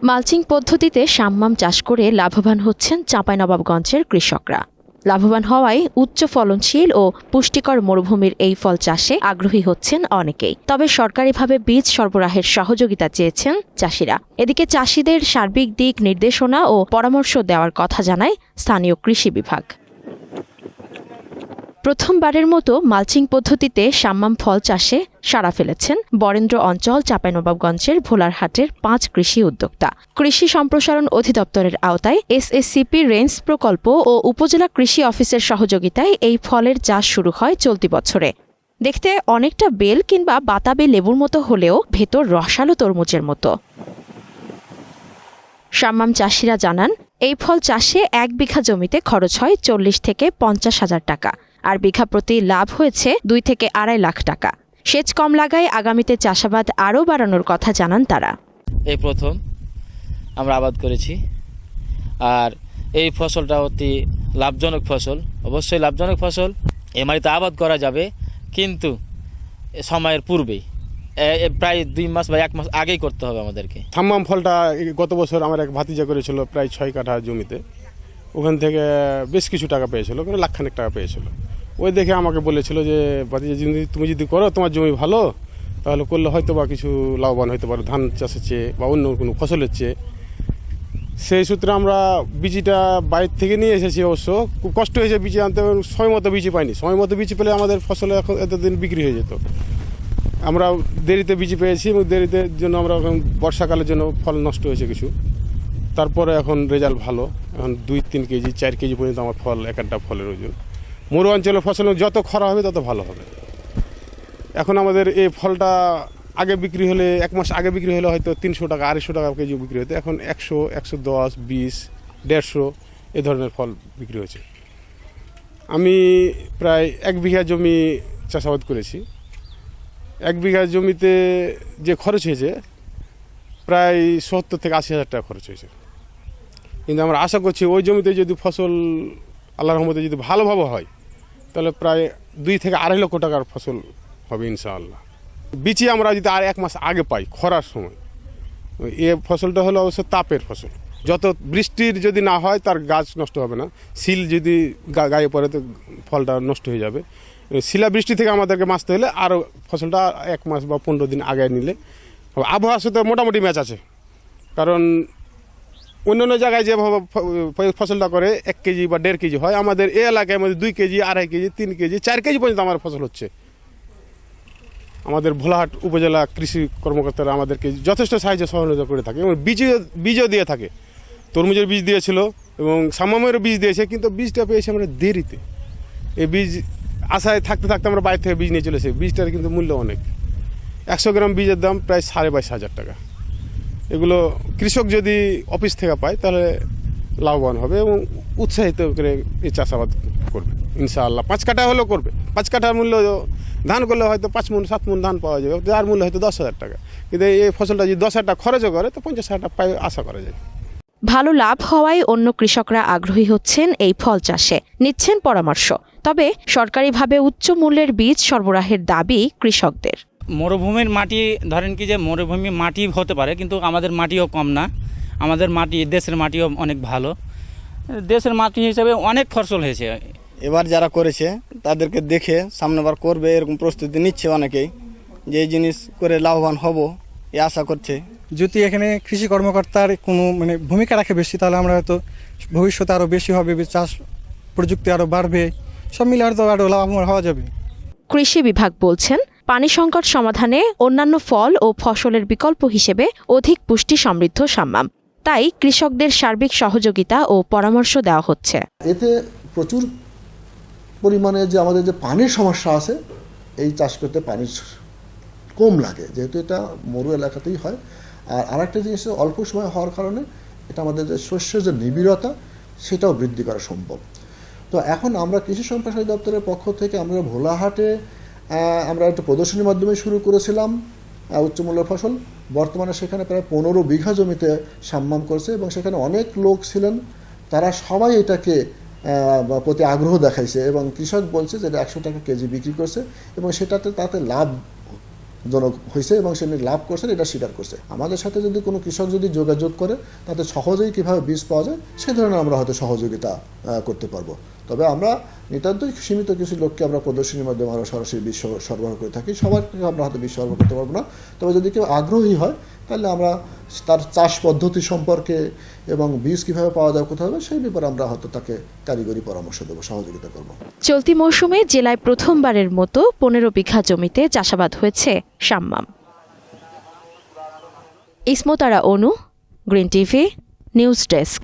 Mulching পদ্ধতিতে সাম্মাম চাষ করে লাভবান হচ্ছেন চাঁপাইনবাবগঞ্জের কৃষকরা। লাভবান হওয়ায় উচ্চ ফলনশীল ও পুষ্টিকর মরুভূমির এই ফল চাষে আগ্রহী হচ্ছেন অনেকেই। তবে সরকারিভাবে বীজ সরবরাহের সহযোগিতা চেয়েছেন চাষিরা। এদিকে চাষিদের সার্বিক দিক নির্দেশনা ও পরামর্শ দেওয়ার কথা জানায় স্থানীয় কৃষি বিভাগ। প্রথমবারের মতো মালচিং পদ্ধতিতে সাম্মাম ফল চাষে সাড়া ফেলেছেন বরেন্দ্র অঞ্চল চাঁপাইনবাবগঞ্জের ভোলারহাটের 5 কৃষি উদ্যোক্তা। কৃষি সম্প্রসারণ অধিদপ্তরের আওতায় এসএসসিপি রেঞ্জ প্রকল্প ও উপজেলা কৃষি অফিসের সহযোগিতায় এই ফলের চাষ শুরু হয় চলতি বছরে। দেখতে অনেকটা বেল কিংবা বাতাবি লেবুর মতো হলেও ভেতর রসালো তরমুজের মতো। সাম্মাম চাষিরা জানান, এই ফল চাষে 1 বিঘা জমিতে খরচ হয় 40 থেকে 50 হাজার টাকা, আর বিঘা প্রতি লাভ হয়েছে 2 থেকে 2.5 লাখ টাকা। সেচ কম লাগায় আগামীতে চাষাবাদ আরও বাড়ানোর কথা জানান তারা। এই প্রথম আমরা আবাদ করেছি, আর এই ফসলটা অতি লাভজনক ফসল। অবশ্যই লাভজনক ফসল, এমারিতে আবাদ করা যাবে, কিন্তু সময়ের পূর্বেই প্রায় 2 মাস বা 1 মাস আগেই করতে হবে আমাদেরকে। সাম্মাম ফলটা গত বছর আমার এক ভাতিজা করেছিল প্রায় 6 কাঠা জমিতে। ওখান থেকে বেশ কিছু টাকা পেয়েছিল, লাখখানেক টাকা পেয়েছিল। ওই দেখে আমাকে বলেছিল যে ভাতিজা, তুমি যদি করো, তোমার জমি ভালো, তাহলে করলে হয়তো বা কিছু লাভবান হতে পারো ধান চাষের চেয়ে বা অন্য কোনো ফসলের চেয়ে। সেই সূত্রে আমরা বীজটা বাইরে থেকে নিয়ে এসেছি। অবশ্য খুব কষ্ট হয়েছে বীজ আনতে, সময় মতো বীজ পাইনি। সময় মতো বীজ পেলে আমাদের ফসল এখন এতদিন বিক্রি হয়ে যেত। আমরা দেরিতে বীজ পেয়েছি এবং দেরিতে জন্য আমরা এখন বর্ষাকালের জন্য ফল নষ্ট হয়েছে কিছু। তারপরে এখন রেজাল্ট ভালো, এখন 2-3 কেজি 4 কেজি পর্যন্ত আমার ফল, এক একটা ফলের ওজন। মরু অঞ্চলের ফসল যত খরা হবে তত ভালো হবে। এখন আমাদের এই ফলটা আগে বিক্রি হলে, 1 মাস আগে বিক্রি হলে হয়তো 300 টাকা 250 টাকা কেজি বিক্রি হতো। এখন 100, 110, 20, 150 এ ধরনের ফল বিক্রি হচ্ছে। আমি প্রায় 1 বিঘা জমি চাষাবাদ করেছি। 1 বিঘা জমিতে যে খরচ হয়েছে প্রায় 70 থেকে 80 হাজার টাকা খরচ হয়েছে। কিন্তু আমরা আশা করছি ওই জমিতে যদি ফসল আল্লাহর রহমতে যদি ভালোভাবে হয়, তাহলে প্রায় 2 থেকে 2.5 লক্ষ টাকার ফসল হবে ইনশাআল্লাহ। বীজই আমরা যদি আর 1 মাস আগে পাই খরার সময়, এ ফসলটা হলো অবশ্য তাপের ফসল। যত বৃষ্টির যদি না হয় তার গাছ নষ্ট হবে না। শিল যদি গায়ে পড়ে তো ফলটা নষ্ট হয়ে যাবে। শিলা বৃষ্টি থেকে আমাদেরকে বাঁচতে হলে আরও ফসলটা 1 মাস বা 15 দিন আগে নিলে। আবহাওয়ার সাথে মোটামুটি ম্যাচ আছে, কারণ অন্য জায়গায় যেভাবে ফসলটা করে 1 কেজি বা 1.5 কেজি হয়, আমাদের এই এলাকায় আমাদের 2 কেজি, 2.5 কেজি, 3 কেজি, 4 কেজি পর্যন্ত আমার ফসল হচ্ছে। আমাদের ভোলাহাট উপজেলা কৃষি কর্মকর্তারা আমাদেরকে যথেষ্ট সাহায্য সহযোগিতা করে থাকে এবং বীজও দিয়ে থাকে। তরমুজের বীজ দিয়েছিল এবং সাম্মামেরও বীজ দিয়েছে, কিন্তু বীজটা পেয়েছি আমরা দেরিতে। এই বীজ আশায় থাকতে থাকতে আমরা বাইরে থেকে বীজ নিয়ে চলেছি। বীজটার কিন্তু মূল্য অনেক। 100 গ্রাম বীজের দাম প্রায় 22,5 হাজার টাকা। এগুলো কৃষক যদি অফিস থেকে পায় তাহলে লাভবান হবে এবং উৎসাহিত করে এই চাষাবাদ করবে ইনশাআল্লাহ। 5 কাঠা হলেও করবে। 5 কাঠার মূল্য ধান করলে হয়তো 5 মণ 7 মণ ধান পাওয়া যাবে, যার মূল্য হয়তো 10 হাজার টাকা। কিন্তু এই ফসলটা যদি 10 হাজার টাকা খরচও করে তো 50 হাজার টাকা পায় আশা করা যায়। ভালো লাভ হওয়ায় অন্য কৃষকরা আগ্রহী হচ্ছেন এই ফল চাষে, নিচ্ছেন পরামর্শ। তবে সরকারিভাবে উচ্চ মূল্যের বীজ সরবরাহের দাবি কৃষকদের। মরুভূমির মাটি, ধরেন কি যে মরুভূমি মাটি হতে পারে, কিন্তু আমাদের মাটিও কম না। আমাদের মাটি, দেশের মাটিও অনেক ভালো। দেশের মাটি হিসেবে অনেক ফসল হয়েছে। এবার যারা করেছে তাদেরকে দেখে সামনেবার করবে এরকম প্রস্তুতি নিচ্ছে অনেকেই, যে এই জিনিস করে লাভবান হব এই আশা করছে। যদি এখানে কৃষি কর্মকর্তার কোনো ভূমিকা রাখে বেশি, তাহলে আমরা হয়তো ভবিষ্যতে আরও বেশি হবে, চাষ প্রযুক্তি আরও বাড়বে, সব মিলে হয়তো আরও লাভবান হওয়া যাবে। কৃষি বিভাগ বলছেন, পানি সংকট সমাধানে অন্যান্য ফল ও ফসলের বিকল্প হিসেবে অধিক পুষ্টি সমৃদ্ধ সাম্মাম। তাই কৃষকদের সার্বিক সহযোগিতা ও পরামর্শ দেওয়া হচ্ছে। এতে প্রচুর পরিমাণে যে আমাদের যে পানির সমস্যা আছে, এই চাষ করতে পানি কম লাগে, যেহেতু এটা মরু এলাকাতেই হয়। আর আরেকটা জিনিস, অল্প সময় হওয়ার কারণে এটা আমাদের যে শস্যের যে নিবিড়তা সেটাও বৃদ্ধি করা সম্ভব। তো এখন আমরা কৃষি সম্প্রসারণ দপ্তরের পক্ষ থেকে আমরা ভোলাহাটে আমরা একটা প্রদর্শনীর মাধ্যমে শুরু করেছিলাম উচ্চমূল্যের ফসল। বর্তমানে সেখানে প্রায় 15 বিঘা জমিতে সাম্মাম করছে এবং সেখানে অনেক লোক ছিলেন, তারা সবাই এটাকে প্রতি আগ্রহ দেখাইছে এবং কৃষক বলছে যে 100 টাকা কেজি বিক্রি করছে এবং সেটাতে তাতে লাভ জনক হয়েছে এবং সে লাভ করছে এটা স্বীকার করছে। আমাদের সাথে যদি কোনো কৃষক যদি যোগাযোগ করে তাতে সহজেই কীভাবে বীজ পাওয়া যায় সেই ধরনের আমরা হয়তো সহযোগিতা করতে পারবো। তবে আমরা নিতান্তই সীমিত কিছু লোককে আমরা প্রদর্শনীর মাধ্যমে আমরা সরাসরি বীজ সরবরাহ করে থাকি, সবাইকে আমরা হয়তো বীজ সরবরাহ করতে পারবো না। তবে যদি কেউ আগ্রহী হয় তাহলে আমরা তার চাষ পদ্ধতি সম্পর্কে এবং বীজ কীভাবে পাওয়া যায় কোথাও হবে সেই ব্যাপারে আমরা হয়তো তাকে কারিগরি পরামর্শ দেবো, সহযোগিতা করব। চলতি মৌসুমে জেলায় প্রথমবারের মতো 15 বিঘা জমিতে চাষাবাদ হয়েছে সাম্মাম। ইসমতারা অনু, গ্রিন টিভি, নিউজ ডেস্ক।